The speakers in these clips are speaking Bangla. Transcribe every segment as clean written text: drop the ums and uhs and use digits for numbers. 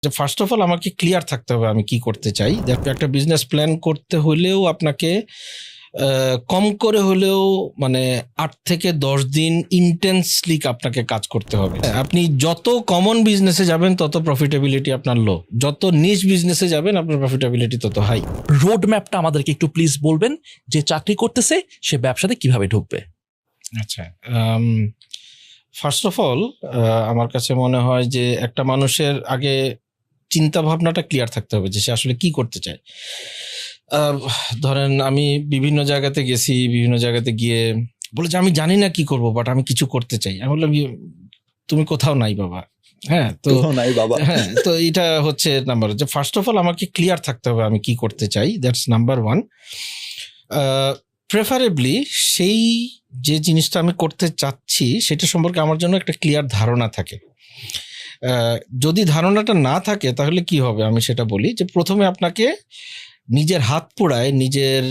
যে ফার্স্ট অফ অল আমাকে ক্লিয়ার থাকতে হবে আমি কি করতে চাই। একটা বিজনেস প্ল্যান করতে হলেও আপনাকে কম করে হলেও মানে 8 থেকে 10 দিন ইন্টেন্সলি আপনাকে কাজ করতে হবে। আপনি যত কমন বিজনেসে যাবেন তত প্রফিটেবিলিটি আপনার লো, যত নিশ বিজনেসে যাবেন আপনার প্রফিটেবিলিটি তত হাই। রোড ম্যাপটা আমাদেরকে একটু প্লিজ বলবেন, যে চাকরি করতেছে সে ব্যবসাতে কিভাবে ঢুকবে? আচ্ছা, ফার্স্ট অফ অল আমার কাছে মনে হয় যে একটা মানুষের আগে চিন্তা ভাবনাটা ক্লিয়ার থাকতে হবে যে সে আসলে কি করতে চায়। ধরেন আমি বিভিন্ন জায়গাতে গেছি, বিভিন্ন জায়গাতে গিয়ে বলে যে আমি জানি না কি করব, বাট আমি কিছু করতে চাই। আমি বললাম তুমি কোথাও নাই বাবা। হ্যাঁ, তো নাই বাবা। হ্যাঁ, তো এটা হচ্ছে নাম্বার, যে ফার্স্ট অফ অল আমাকে ক্লিয়ার থাকতে হবে আমি কি করতে চাই, দ্যাটস নাম্বার ওয়ান। প্রেফারেবলি সেই যে জিনিসটা আমি করতে চাচ্ছি সেটা সম্পর্কে আমার জন্য একটা ক্লিয়ার ধারণা থাকে। যদি ধারণাটা না থাকে তাহলে কি হবে আমি সেটা বলি, যে প্রথমে আপনাকে নিজের হাত পোড়ায় নিজের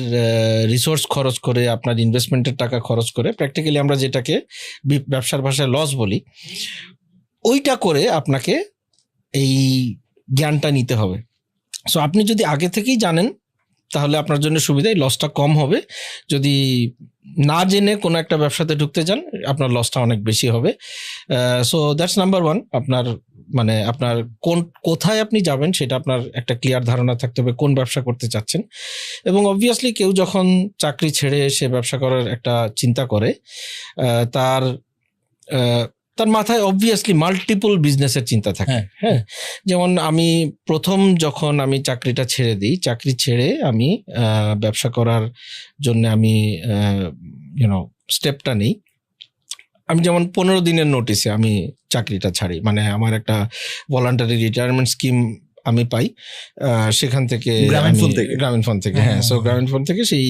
রিসোর্স খরচ করে আপনার ইনভেস্টমেন্টের টাকা খরচ করে, প্র্যাকটিক্যালি আমরা যেটাকে ব্যবসার ভাষায় লস বলি, ওইটা করে আপনাকে এই জ্ঞানটা নিতে হবে। সো আপনি যদি আগে থেকেই জানেন তাহলে আপনার জন্য সুবিধাই, লসটা কম হবে। যদি না জেনে কোনো একটা ব্যবসাতে ঢুকতে যান আপনার লসটা অনেক বেশি হবে। So that's number one. আপনার কোথায় আপনি যাবেন সেটা আপনার একটা ক্লিয়ার ধারণা থাকতে হবে, কোন ব্যবসা করতে চাচ্ছেন। এবং অবভিয়াসলি কেউ যখন চাকরি ছেড়ে সে ব্যবসা করার একটা চিন্তা করে, তার মাথায় অবভিয়াসলি মাল্টিপল বিজনেসের চিন্তা থাকে। হ্যাঁ, যেমন আমি প্রথম যখন আমি চাকরিটা ছেড়ে দিই, চাকরি ছেড়ে আমি ব্যবসা করার জন্য আমি স্টেপটা নিই। আমি যেমন 15 দিনের নোটিসে আমি চাকরিটা ছাড়ি, মানে আমার একটা ভলান্টারি রিটায়ারমেন্ট স্কিম আমি পাই, সেখান থেকে গ্রামীণ ফোন থেকে হ্যাঁ, সো গ্রামীণ ফোন থেকে সেই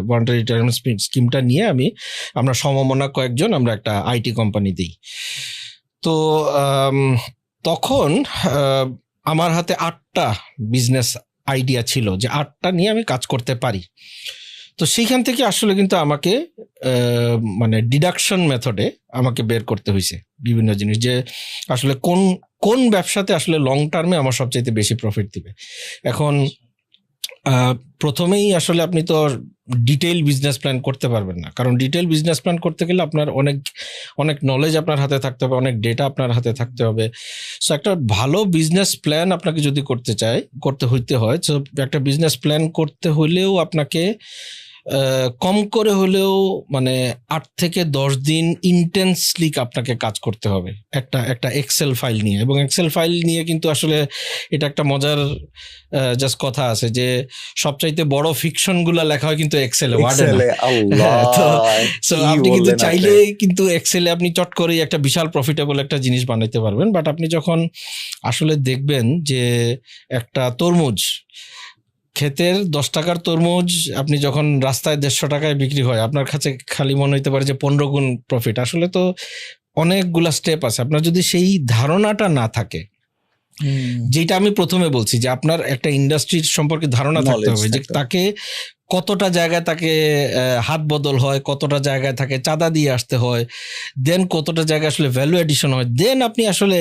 ভলান্টারি রিটায়ারমেন্ট স্কিমটা নিয়ে আমরা সমমনা কয়েকজন আমরা একটা আইটি কোম্পানি দিই। তো তখন আমার হাতে 8টা বিজনেস আইডিয়া ছিল, যে 8টা নিয়ে আমি কাজ করতে পারি। তো সেইখান থেকে আসলে কিন্তু আমাকে মানে ডিডাকশন মেথডে আমাকে বের করতে হয়েছে বিভিন্ন জিনিস, যে আসলে কোন ব্যবসাতে আসলে লং টার্মে আমার সবচাইতে বেশি প্রফিট দিবে। এখন প্রথমেই আসলে আপনি তো ডিটেইল বিজনেস প্ল্যান করতে পারবেন না, কারণ ডিটেইল বিজনেস প্ল্যান করতে গেলে আপনার অনেক নলেজ আপনার হাতে থাকতে হবে, অনেক ডেটা আপনার হাতে থাকতে হবে। সো একটা ভালো বিজনেস প্ল্যান আপনাকে যদি করতে হয়, তো একটা বিজনেস প্ল্যান করতে হলেও আপনাকে কম করে হলেও মানে 8 থেকে 10 দিন ইন্টেন্সলি আপনাকে কাজ করতে হবে একটা এক্সেল ফাইল নিয়ে। এবং এক্সেল ফাইল নিয়ে কিন্তু আসলে এটা একটা মজার জাস্ট কথা আছে, যে সবচাইতে বড় ফিকশনগুলো লেখা হয় কিন্তু এক্সেলে, ওয়ার্ডে না। তো আপনি কিন্তু চাইলে কিন্তু এক্সেলে আপনি চট করেই একটা বিশাল প্রফিটেবল একটা জিনিস বানাইতে পারবেন। বাট আপনি যখন আসলে দেখবেন যে একটা তরমুজ, ক্ষেতের 10 টাকার তরমুজ আপনি যখন রাস্তায় 150 টাকায় বিক্রি হয়, আপনার কাছে খালি মনে হইতে পারে যে 15 গুণ প্রফিট। আসলে তো অনেকগুলা স্টেপ আছে। আপনার যদি সেই ধারণাটা না থাকে, যেটা আমি প্রথমে বলছি, যে আপনার একটা ইন্ডাস্ট্রির সম্পর্কে ধারণা থাকতে হবে, যে তাকে কতটা জায়গায় তাকে হাত বদল হয়, কতটা জায়গায় তাকে চাঁদা দিয়ে আসতে হয়, দেন কতটা জায়গায় আসলে ভ্যালু এডিশন হয়, দেন আপনি আসলে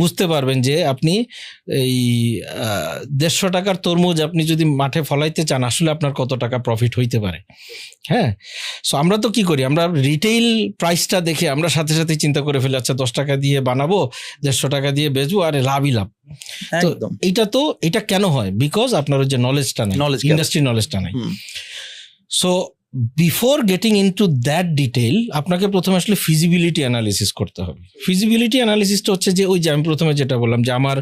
বুঝতে পারবেন যে আপনি এই 150 টাকার তরমুজ আপনি যদি মাঠে ফলাইতে চান আসলে আপনার কত টাকা প্রফিট হইতে পারে। হ্যাঁ, সো আমরা তো কি করি, আমরা রিটেইল প্রাইসটা দেখে আমরা সাথে সাথে চিন্তা করে ফেলি, আচ্ছা 10 টাকা দিয়ে বানাবো, 150 টাকা দিয়ে বেচবো, আরে লাভই লাভ। তো এটা কেন হয়? বিকজ আপনার যে নলেজটা নাই, ইন্ডাস্ট্রি নলেজটা নাই। So before getting into that detail আপনাকে প্রথমে আসলে ফিজিবিলিটি অ্যানালিসিস করতে হবে। ফিজিবিলিটি অ্যানালিসিসটা হচ্ছে যে ওই যে আমি প্রথমে যেটা বললাম, যে আমার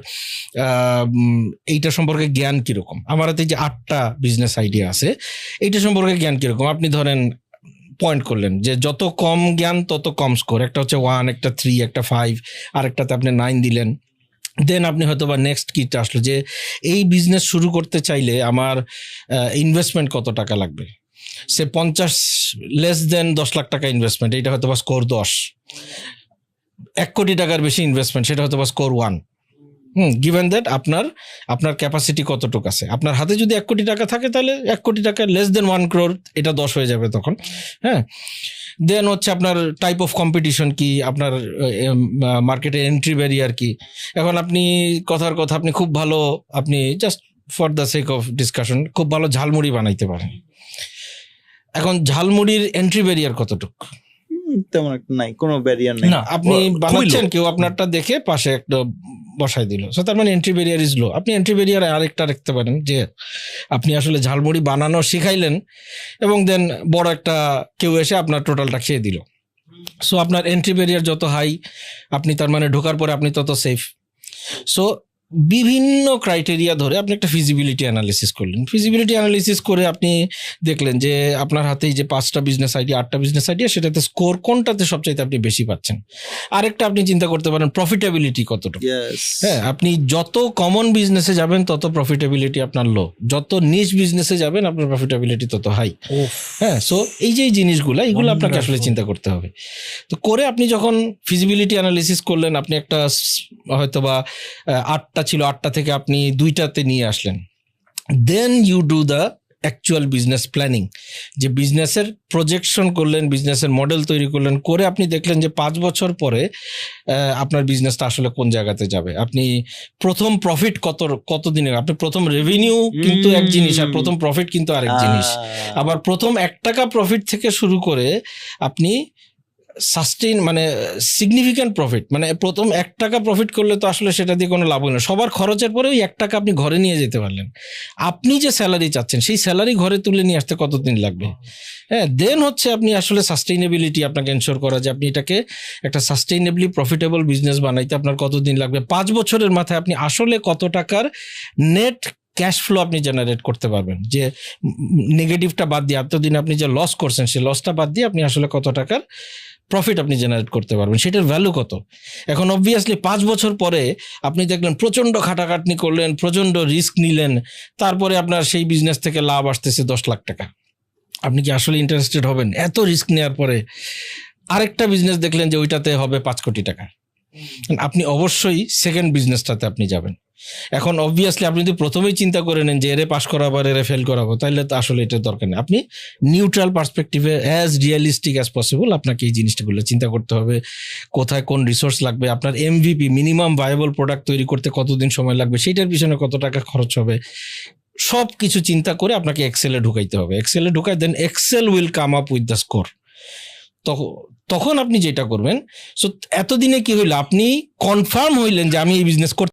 এইটা সম্পর্কে জ্ঞান কিরকম, আমার হাতে যে 8টা বিজনেস আইডিয়া আছে এইটা সম্পর্কে জ্ঞান কিরকম। আপনি ধরেন পয়েন্ট করলেন যে যত কম জ্ঞান তত কম স্কোর, একটা হচ্ছে 1, একটা 3, একটা 5, আরেকটাতে আপনি 9 দিলেন। দেন আপনি হয়তো বা নেক্সট কিটা আসলো, যে এই বিজনেস শুরু করতে চাইলে আমার ইনভেস্টমেন্ট কত টাকা লাগবে, সে 50 লেস দেন 10 লাখ টাকা ইনভেস্টমেন্ট, এটা হয়তো বা স্কোর 10। 1 কোটি টাকার বেশি ইনভেস্টমেন্ট, সেটা হয়তো বা স্কোর 1। গিভেন দ্যাট আপনার ক্যাপাসিটি কতটুকু আছে। আপনার হাতে যদি 1 কোটি টাকা থাকে তাহলে 1 কোটি টাকা লেস দেন 1 crore, এটা 10 হয়ে যাবে তখন। হ্যাঁ, দেন হচ্ছে আপনার টাইপ অফ কম্পিটিশন কি, আপনার মার্কেটে এন্ট্রি ব্যারিয়ার কি। এখন আপনি কথার কথা আপনি খুব ভালো, আপনি just for the sake of discussion খুব ভালো ঝালমুড়ি বানাইতে পারেন। এখন ঝালমুড়ির এন্ট্রি ব্যারিয়ার কতটুকু? তেমন একটা নাই, কোনো ব্যারিয়ার নাই। না, আপনি খুবই বানাচ্ছেন, low। কেউ আপনারটা দেখে পাশে একটা বসাই দিল, সো তার মানে এন্ট্রি ব্যারিয়ার ইজ লো। আপনি এন্ট্রি ব্যারিয়ার আরেকটা রাখতে পারেন যে আপনি আসলে ঝালমুড়ি বানানো শিখাইলেন এবং দেন বড় একটা কেউ এসে আপনার টোটালটা খেয়ে দিল। সো আপনার এন্ট্রি ব্যারিয়ার যত হাই, আপনি তার মানে ঢোকার পরে আপনি তত সেফ। সো বিভিন্ন ক্রাইটেরিয়া ধরে আপনি একটা ফিজিবিলিটি অ্যানালিসিস করলেন। ফিজিবিলিটি অ্যানালিসিস করে আপনি দেখলেন যে আপনার হাতেই যে 5টা বিজনেস আইডিয়া, 8টা বিজনেস আইডিয়া, সেটাতে স্কোর কোনটাতে সবচাইতে আপনি বেশি পাচ্ছেন। আরেকটা আপনি চিন্তা করতে পারেন প্রফিটেবিলিটি কতটুকু। Yes. হ্যাঁ, আপনি যত কমন বিজনেসে যাবেন তত প্রফিটেবিলিটি আপনার লো, যত নিশ বিজনেসে যাবেন আপনার প্রফিটেবিলিটি তত হাই। হ্যাঁ, সো এই যে জিনিসগুলো, এইগুলো আপনাকে আসলে চিন্তা করতে হবে। তো করে আপনি যখন ফিজিবিলিটি অ্যানালিসিস করলেন, আপনি একটা হয়তো বা 8টা ছিল, 8টা থেকে আপনি 2টাতে নিয়ে আসলেন। Then you do the actual business planning, যে বিজনেসের প্রজেকশন করলেন, বিজনেসের মডেল তৈরি করলেন, করে আপনি দেখলেন যে 5 বছর পরে আপনার বিজনেসটা আসলে কোন জায়গাতে যাবে। আপনি প্রথম প্রফিট কত দিনের, আপনি প্রথম রেভিনিউ কিন্তু এক জিনিস, আর প্রথম প্রফিট কিন্তু আরেক জিনিস। আবার প্রথম 1 টাকা প্রফিট থেকে শুরু করে আপনি সাস্টেইন মানে সিগনিফিক্যান্ট প্রফিট, মানে প্রথম 1 টাকা প্রফিট করলে তো আসলে সেটা দিয়ে কোনো লাভ হয় না। সবার খরচের পরে ওই 1 টাকা আপনি ঘরে নিয়ে যেতে পারলেন। আপনি যে স্যালারি চাচ্ছেন সেই স্যালারি ঘরে তুলে নিয়ে আসতে কতদিন লাগবে? হ্যাঁ, দেন হচ্ছে আপনি আসলে সাস্টেইনেবিলিটি আপনাকে এনশোর করা, যে আপনি এটাকে একটা সাস্টেইনেবলি প্রফিটেবল বিজনেস বানাইতে আপনার কতদিন লাগবে। 5 বছরের মাথায় আপনি আসলে কত টাকার নেট ক্যাশ ফ্লো আপনি জেনারেট করতে পারবেন, যে নেগেটিভটা বাদ দিয়ে, এতদিন আপনি যে লস করছেন সেই লসটা বাদ দিয়ে আপনি আসলে কত টাকার প্রফিট আপনি জেনারেট করতে পারবেন, সেটার ভ্যালু কত। এখন অবভিয়াসলি 5 বছর পরে আপনি দেখলেন প্রচণ্ড খাটাখাটনি করলেন, প্রচণ্ড রিস্ক নিলেন, তারপরে আপনার সেই বিজনেস থেকে লাভ আসতেছে 10 লাখ টাকা। আপনি কি আসলে ইন্টারেস্টেড হবেন এত রিস্ক নেওয়ার পরে? আরেকটা বিজনেস দেখলেন যে ওইটাতে হবে 5 কোটি টাকা, আপনি অবশ্যই সেকেন্ড বিজনেসটাতে আপনি যাবেন। এখন অবভিয়াসলি আপনি যদি প্রথমেই চিন্তা করে নেন যে এরে পাস করাবো আর এরে ফেল করাবো, তাহলে তো আসলে এটা দরকার নেই। আপনি নিউট্রাল পার্সপেক্টিভে অ্যাজ রিয়েলিস্টিক অ্যাজ পসিবল আপনাকে এই জিনিসটাগুলো চিন্তা করতে হবে। কোথায় কোন রিসোর্স লাগবে, আপনার এমভিপি মিনিমাম ভায়াবল প্রোডাক্ট তৈরি করতে কতদিন সময় লাগবে, সেইটার পিছনে কত টাকা খরচ হবে, সব কিছু চিন্তা করে আপনাকে এক্সেলে ঢুকাইতে হবে। এক্সেলে ঢুকাই দেন Excel will come up with the score. তখন আপনি যেটা করবেন, সো এতদিনে কি হইলো, আপনি কনফার্ম হইলেন যে আমি এই বিজনেস করতে